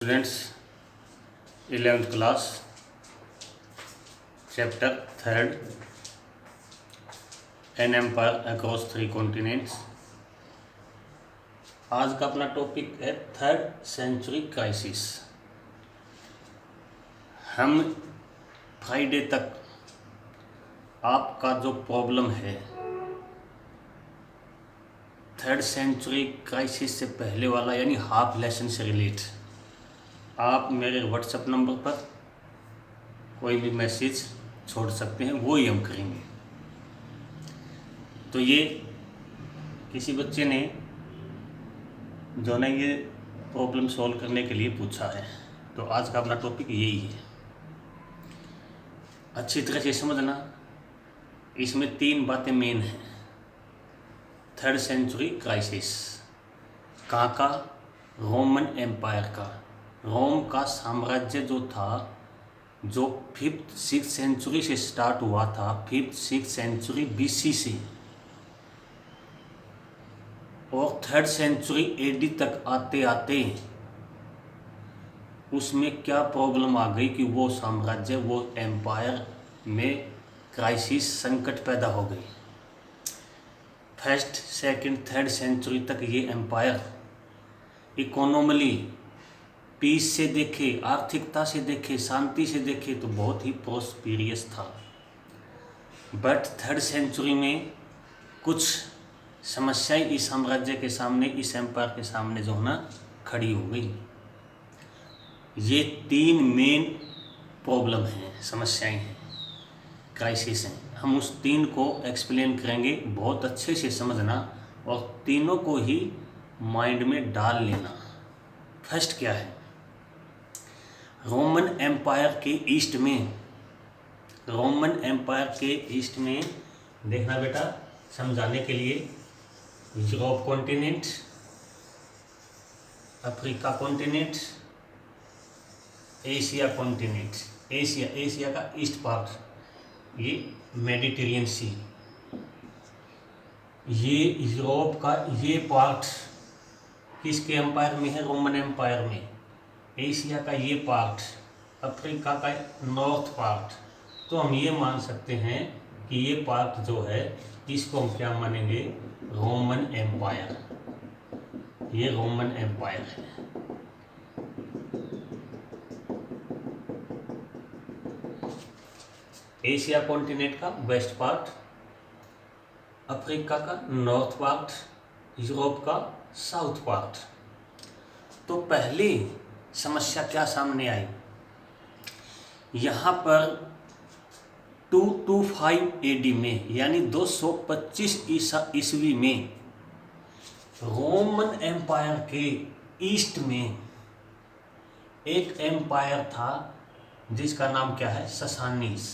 Students 11th class chapter 3 an empire across 3 continents. आज का अपना टॉपिक है थर्ड सेंचुरी क्राइसिस। हम फ्राइडे तक आपका जो प्रॉब्लम है थर्ड सेंचुरी क्राइसिस से पहले वाला यानी हाफ लेसन से रिलेट आप मेरे व्हाट्सएप नंबर पर कोई भी मैसेज छोड़ सकते हैं, वो ही हम करेंगे। तो ये किसी बच्चे ने जो ना ये प्रॉब्लम सॉल्व करने के लिए पूछा है, तो आज का अपना टॉपिक यही है। अच्छी तरह से समझना, इसमें 3 बातें मेन हैं। थर्ड सेंचुरी क्राइसिस कहाँ का? रोमन एम्पायर का। रोम का साम्राज्य जो था, जो 5th-6th सेंचुरी से स्टार्ट हुआ था, 5th-6th सेंचुरी BC से, और 3rd सेंचुरी AD तक आते आते उसमें क्या प्रॉब्लम आ गई कि वो साम्राज्य, वो एम्पायर में क्राइसिस, संकट पैदा हो गई। 1st, 2nd, 3rd सेंचुरी तक ये एम्पायर इकोनॉमिकली पीस से देखे, आर्थिकता से देखे, शांति से देखे तो बहुत ही प्रोस्पिरियस था। बट 3rd सेंचुरी में कुछ समस्याएं इस साम्राज्य के सामने, इस एम्पायर के सामने जो है ना खड़ी हो गई। ये 3 मेन प्रॉब्लम हैं, समस्याएं हैं, क्राइसिस हैं। हम उस 3 को एक्सप्लेन करेंगे, बहुत अच्छे से समझना और तीनों को ही माइंड में डाल लेना। फर्स्ट क्या है? रोमन एम्पायर के ईस्ट में, रोमन एम्पायर के ईस्ट में देखना बेटा, समझाने के लिए Europe continent, Africa continent, Asia continent. Asia का ईस्ट पार्ट, ये मेडिटेरियन सी, ये यूरोप का ये पार्ट किसके एम्पायर में है? रोमन एम्पायर में। एशिया का ये पार्ट, अफ्रीका का नॉर्थ पार्ट। तो हम ये मान सकते हैं कि ये पार्ट जो है, इसको हम क्या मानेंगे? Roman empire. ये रोमन एम्पायर है। एशिया कॉन्टिनेंट का वेस्ट पार्ट, अफ्रीका का नॉर्थ पार्ट, यूरोप का साउथ पार्ट। तो पहली समस्या क्या सामने आई? यहाँ पर 225 AD में, यानी 225 ईस्वी में, रोमन एम्पायर के ईस्ट में एक एम्पायर था जिसका नाम क्या है? ससानीज।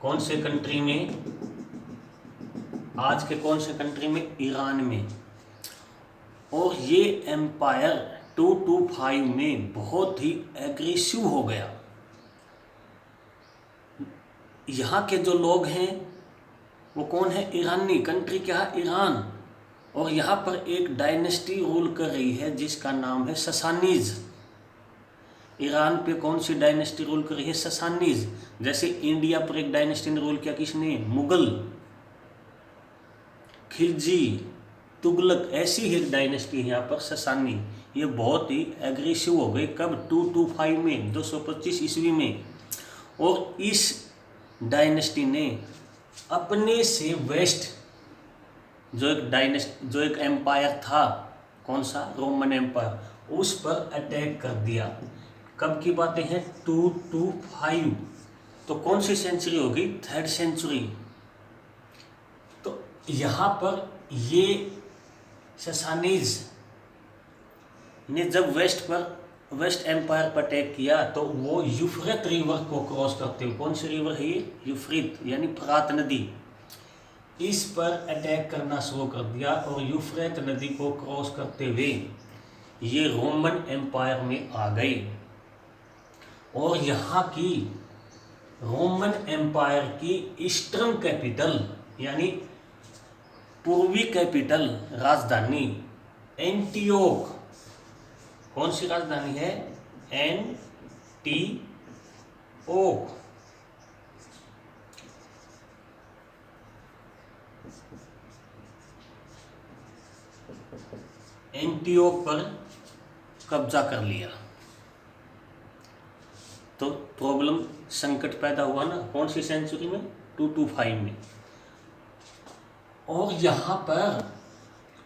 कौन से कंट्री में? आज के कौन से कंट्री में? ईरान में। और ये एम्पायर 225 में बहुत ही एग्रेसिव हो गया। यहाँ के जो लोग हैं वो कौन है? ईरानी। कंट्री क्या है? ईरान। और यहाँ पर एक डायनेस्टी रूल कर रही है जिसका नाम है ससानीज। ईरान पे कौन सी डायनेस्टी रूल कर रही है? ससानीज। जैसे इंडिया पर एक डायनेस्टी ने रूल किया, किसने? मुगल, खिलजी, तुगलक। ऐसी ही एक डायनेस्टी है यहाँ पर, ससानी। ये बहुत ही एग्रेसिव हो गई। कब? 225 में, 225 ईस्वी में। और इस डायनेस्टी ने अपने से वेस्ट जो एक एम्पायर था, कौन सा? रोमन एम्पायर, उस पर अटैक कर दिया। कब की बातें हैं? 225। तो कौन सी सेंचुरी होगी? 3rd century. तो यहाँ पर ये ससानीज ने जब वेस्ट एम्पायर पर अटैक किया, तो वो यूफ्रेट रिवर को क्रॉस करते हुए, कौन सी रिवर है ये? यूफ्रेट, यानी फरात नदी, इस पर अटैक करना शुरू कर दिया। और यूफ्रेट नदी को क्रॉस करते हुए ये रोमन एम्पायर में आ गए। और यहाँ की रोमन एम्पायर की ईस्टर्न कैपिटल, यानी पूर्वी कैपिटल, राजधानी एंटियोक। कौन सी राजधानी है? एंटिओ एंटिओक पर कब्जा कर लिया। तो प्रॉब्लम संकट पैदा हुआ ना, कौन सी सेंचुरी में, 225 में। और यहाँ पर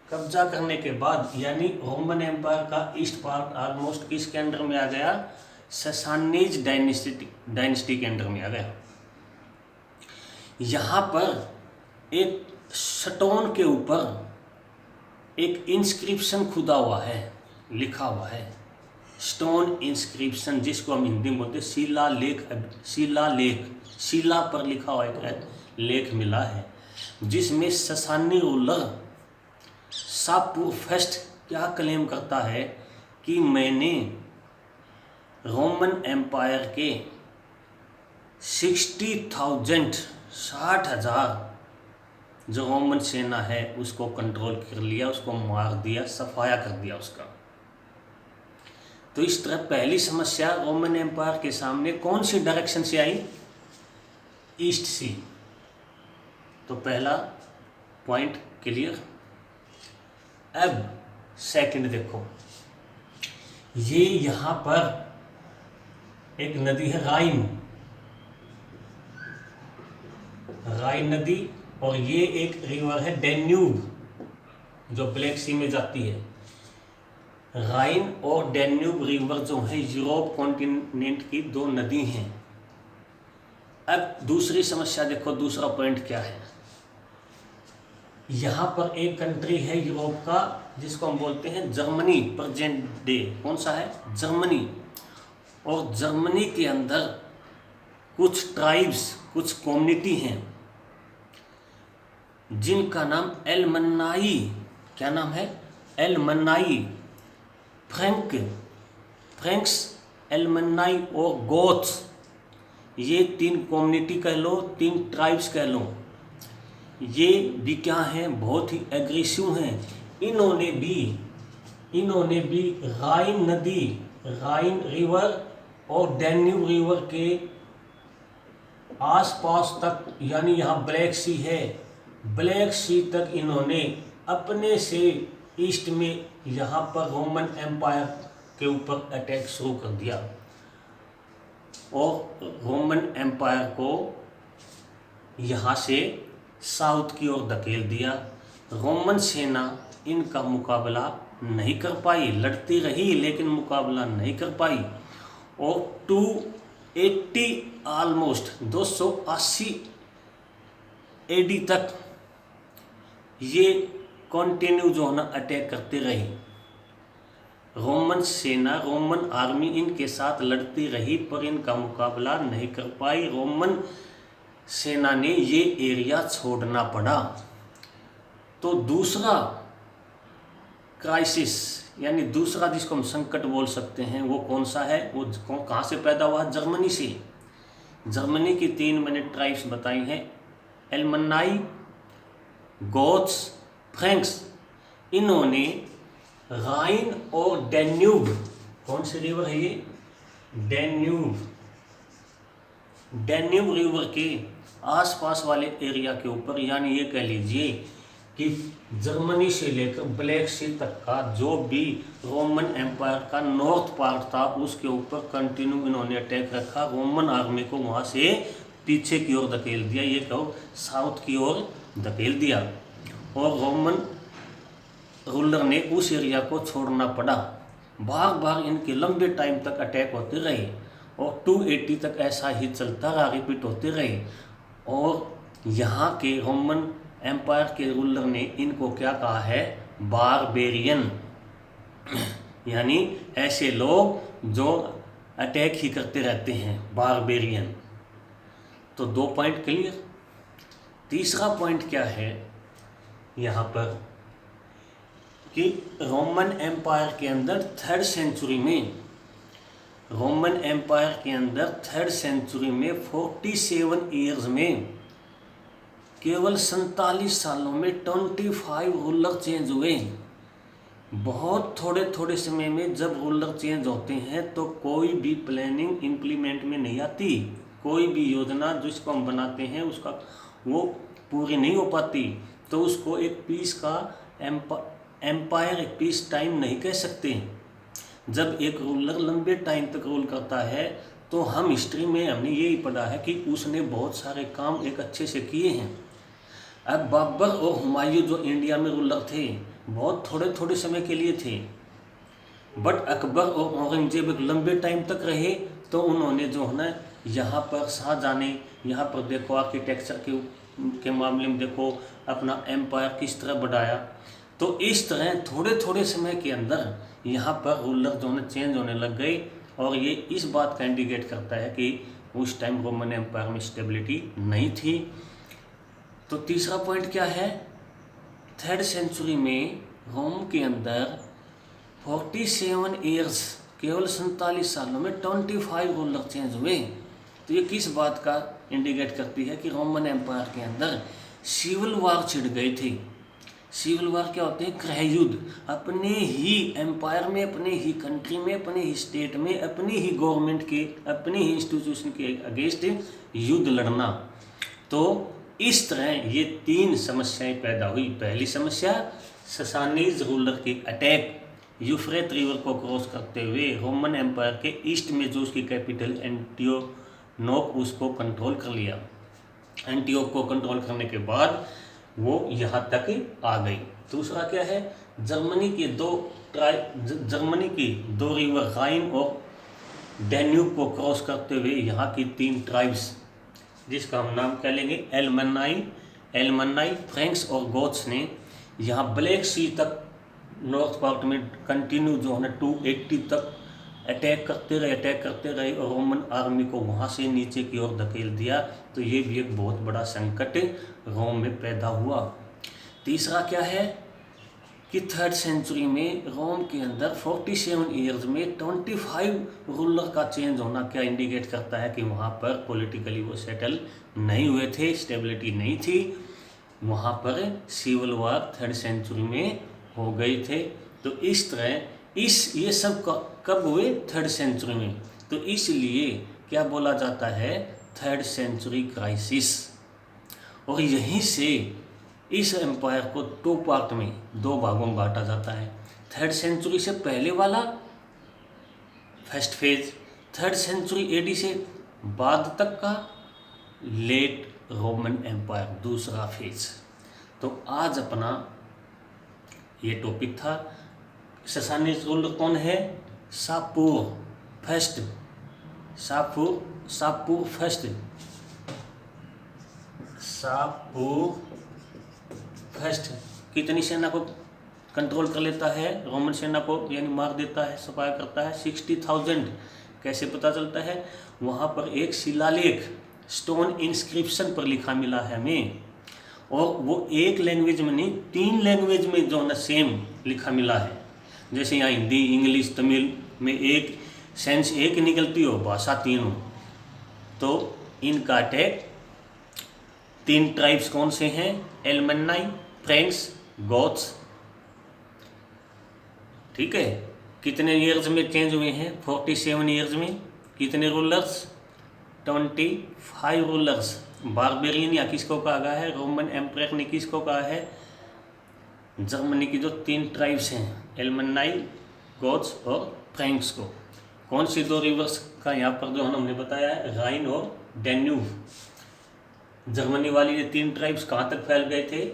कब्जा करने के बाद यानी रोमन एम्पायर का ईस्ट पार्ट ऑलमोस्ट किसके अंडर में आ गया, ससानीज डायनेस्टी के अंडर में आ गया। यहाँ पर एक स्टोन के ऊपर एक इंस्क्रिप्शन खुदा हुआ है, लिखा हुआ है, स्टोन इंस्क्रिप्शन, जिसको हम हिंदी में बोलते हैं शिला पर लिखा हुआ एक लेख मिला है, जिसमें ससानी रूलर शापुरफेस्ट क्या क्लेम करता है कि मैंने रोमन एम्पायर के 60,000 जो रोमन सेना है उसको कंट्रोल कर लिया, उसको मार दिया, सफाया कर दिया उसका। तो इस तरह पहली समस्या रोमन एम्पायर के सामने कौन सी डायरेक्शन से आई, ईस्ट से। तो पहला पॉइंट क्लियर। अब सेकंड देखो, ये यहाँ पर एक नदी है राइन नदी, और ये एक रिवर है डैन्यूब जो ब्लैक सी में जाती है। राइन और डैन्यूब रिवर जो है यूरोप कॉन्टिनेंट की दो नदी हैं। अब दूसरी समस्या देखो, दूसरा पॉइंट क्या है। यहाँ पर एक कंट्री है यूरोप का जिसको हम बोलते हैं जर्मनी, प्रेजेंट डे कौन सा है, जर्मनी। और जर्मनी के अंदर कुछ ट्राइब्स, कुछ कम्युनिटी हैं जिनका नाम एलमनाई, क्या नाम है, एलमनाई, फ्रेंक्स, एलमनाई और गोथ्स, ये 3 कम्युनिटी कह लो, 3 ट्राइब्स कह लो। ये भी क्या हैं, बहुत ही एग्रेसिव हैं। इन्होंने भी राइन नदी, राइन रिवर और डैन्यूब रिवर के आसपास तक, यानी यहाँ ब्लैक सी है, ब्लैक सी तक इन्होंने अपने से ईस्ट में यहाँ पर रोमन एम्पायर के ऊपर अटैक शुरू कर दिया और रोमन एम्पायर को यहाँ से साउथ की ओर धकेल दिया। रोमन सेना इनका मुकाबला नहीं कर पाई, लड़ती रही लेकिन मुकाबला नहीं कर पाई। और 280 ऑलमोस्ट 280 एडी तक ये कंटिन्यू जो है ना अटैक करते रही। रोमन सेना, रोमन आर्मी इनके साथ लड़ती रही पर इनका मुकाबला नहीं कर पाई। रोमन सेना ने ये एरिया छोड़ना पड़ा। तो दूसरा क्राइसिस यानी दूसरा जिसको हम संकट बोल सकते हैं वो कौन सा है, वो कहाँ से पैदा हुआ, जर्मनी से। जर्मनी की 3 मैंने ट्राइब्स बताई हैं, एलमनाई, गोथ्स, फ्रैंक्स। इन्होंने राइन और डैन्यूब, कौन सी रिवर है ये, डैन्यूब रिवर के आसपास वाले एरिया के ऊपर, यानी ये कह लीजिए कि जर्मनी से लेकर ब्लैक सी तक का जो भी रोमन एम्पायर का नॉर्थ पार्ट था उसके ऊपर कंटिन्यू इन्होंने अटैक रखा। रोमन आर्मी को वहाँ से पीछे की ओर धकेल दिया, ये कहो साउथ की ओर धकेल दिया। और रोमन रूलर ने उस एरिया को छोड़ना पड़ा। बार बार इनके लंबे टाइम तक अटैक होते रहे और 280 तक ऐसा ही चलता रहा, रिपीट होते रहे। और यहाँ के रोमन एम्पायर के रूलर ने इनको क्या कहा है, बारबेरियन, यानी ऐसे लोग जो अटैक ही करते रहते हैं, बारबेरियन। तो 2 पॉइंट क्लियर। तीसरा पॉइंट क्या है यहाँ पर कि रोमन एम्पायर के अंदर 3rd सेंचुरी में, रोमन एम्पायर के अंदर 3rd सेंचुरी में 47 ईयर्स में केवल 47 सालों में 25 रूलर चेंज हुए। बहुत थोड़े थोड़े समय में जब रूलर चेंज होते हैं तो कोई भी प्लानिंग इम्प्लीमेंट में नहीं आती, कोई भी योजना जिसको हम बनाते हैं उसका वो पूरी नहीं हो पाती, तो उसको एक पीस का एम्पायर, एक पीस टाइम नहीं कह सकते। जब एक रूलर लंबे टाइम तक रूल करता है तो हम हिस्ट्री में हमने यही पढ़ा है कि उसने बहुत सारे काम एक अच्छे से किए हैं। अब बाबर और हुमायूं जो इंडिया में रूलर थे बहुत थोड़े थोड़े समय के लिए थे, बट अकबर और औरंगजेब एक लंबे टाइम तक रहे, तो उन्होंने जो है ना यहाँ पर शाहजहाँ ने यहाँ पर देखो आर्किटेक्चर के मामले में देखो अपना एम्पायर किस तरह बढ़ाया। तो इस तरह थोड़े थोड़े समय के अंदर यहाँ पर रूलर जो है चेंज होने लग गए, और ये इस बात का इंडिकेट करता है कि उस टाइम रोमन एम्पायर में स्टेबिलिटी नहीं थी। तो तीसरा पॉइंट क्या है, 3rd सेंचुरी में रोम के अंदर 47 ईयर्स, केवल 47 सालों में 25 रूलर चेंज हुए। तो ये किस बात का इंडिकेट करती है कि रोमन एम्पायर के अंदर सिविल वार छिड़ गए थे। सिविल वार क्या होते हैं, गृह युद्ध, अपने ही एम्पायर में, अपने ही कंट्री में, अपने ही स्टेट में, अपनी ही गवर्नमेंट के, अपने ही इंस्टीट्यूशन के अगेंस्ट युद्ध लड़ना। तो इस तरह ये 3 समस्याएं पैदा हुई। पहली समस्या, ससानीज रूलर की अटैक, यूफ्रेट रिवर को क्रॉस करते हुए रोमन एम्पायर के ईस्ट में जो उसकी कैपिटल एंटियोनोक, उसको कंट्रोल कर लिया। एंटियोक को कंट्रोल करने के बाद वो यहाँ तक आ गई। दूसरा क्या है, जर्मनी की दो रिवर राइन और डैन्यूब को क्रॉस करते हुए यहाँ की 3 ट्राइब्स, जिसका हम नाम क्या लेंगे, एलमनाई, फ्रेंक्स और गोथ्स ने यहाँ ब्लैक सी तक नॉर्थ पार्ट में कंटिन्यू जो है ना 280 तक अटैक करते रहे और रोमन आर्मी को वहाँ से नीचे की ओर धकेल दिया। तो ये भी एक बहुत बड़ा संकट रोम में पैदा हुआ। तीसरा क्या है कि 3rd सेंचुरी में रोम के अंदर 47 ईयर्स में 25 रूलर का चेंज होना क्या इंडिकेट करता है कि वहाँ पर पॉलिटिकली वो सेटल नहीं हुए थे, स्टेबिलिटी नहीं थी, वहाँ पर सिविल वार 3rd सेंचुरी में हो गए थे। तो इस तरह ये सब कब हुए, 3rd सेंचुरी में। तो इसलिए क्या बोला जाता है, 3rd सेंचुरी क्राइसिस। और यहीं से इस एम्पायर को 2 पार्ट में, 2 भागों में बांटा जाता है। 3rd सेंचुरी से पहले वाला first phase, 3rd century AD से बाद तक का लेट रोमन एम्पायर दूसरा फेज। तो आज अपना ये टॉपिक था, ससानीज रूलर कौन है, शापूर फर्स्ट, शापूर फर्स्ट कितनी सेना को कंट्रोल कर लेता है, रोमन सेना को यानी मार देता है, सफाया करता है, 60,000। कैसे पता चलता है, वहाँ पर एक शिलालेख स्टोन इंस्क्रिप्शन पर लिखा मिला है हमें, और वो एक लैंग्वेज में नहीं 3 लैंग्वेज में जो ना सेम लिखा मिला है। जैसे यहाँ हिंदी, इंग्लिश, तमिल में एक सेंस एक निकलती हो, भाषा 3 हो। तो इनका अटैक 3 ट्राइब्स कौन से हैं, एलमनाई, फ्रेंक्स, गोथ्स। ठीक है, कितने ईयर्स में चेंज हुए हैं, 47 ईयर्स में। कितने रूलर्स, 25 रूलर्स। बारबेरियन या किसको कहा गया है, रोमन एम्पायर ने किसको कहा है, जर्मनी की जो 3 ट्राइब्स हैं, एलमनाई, गोथ्स और फ्रेंक्स को। कौन सी 2 रिवर्स का यहाँ पर जो हमने बताया है, राइन और डैन्यूब। जर्मनी वाली ये 3 ट्राइब्स कहाँ तक फैल गए थे,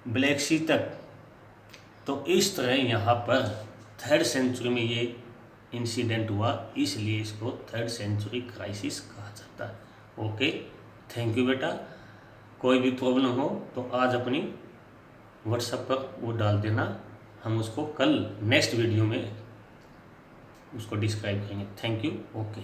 ब्लैक सी तक। तो इस तरह यहाँ पर 3rd सेंचुरी में ये इंसिडेंट हुआ, इसलिए इसको 3rd सेंचुरी क्राइसिस कहा जाता है। ओके, थैंक यू बेटा। कोई भी प्रॉब्लम हो तो आज अपनी व्हाट्सएप पर वो डाल देना, हम उसको कल नेक्स्ट वीडियो में उसको डिस्क्राइब करेंगे। Thank you. ओके।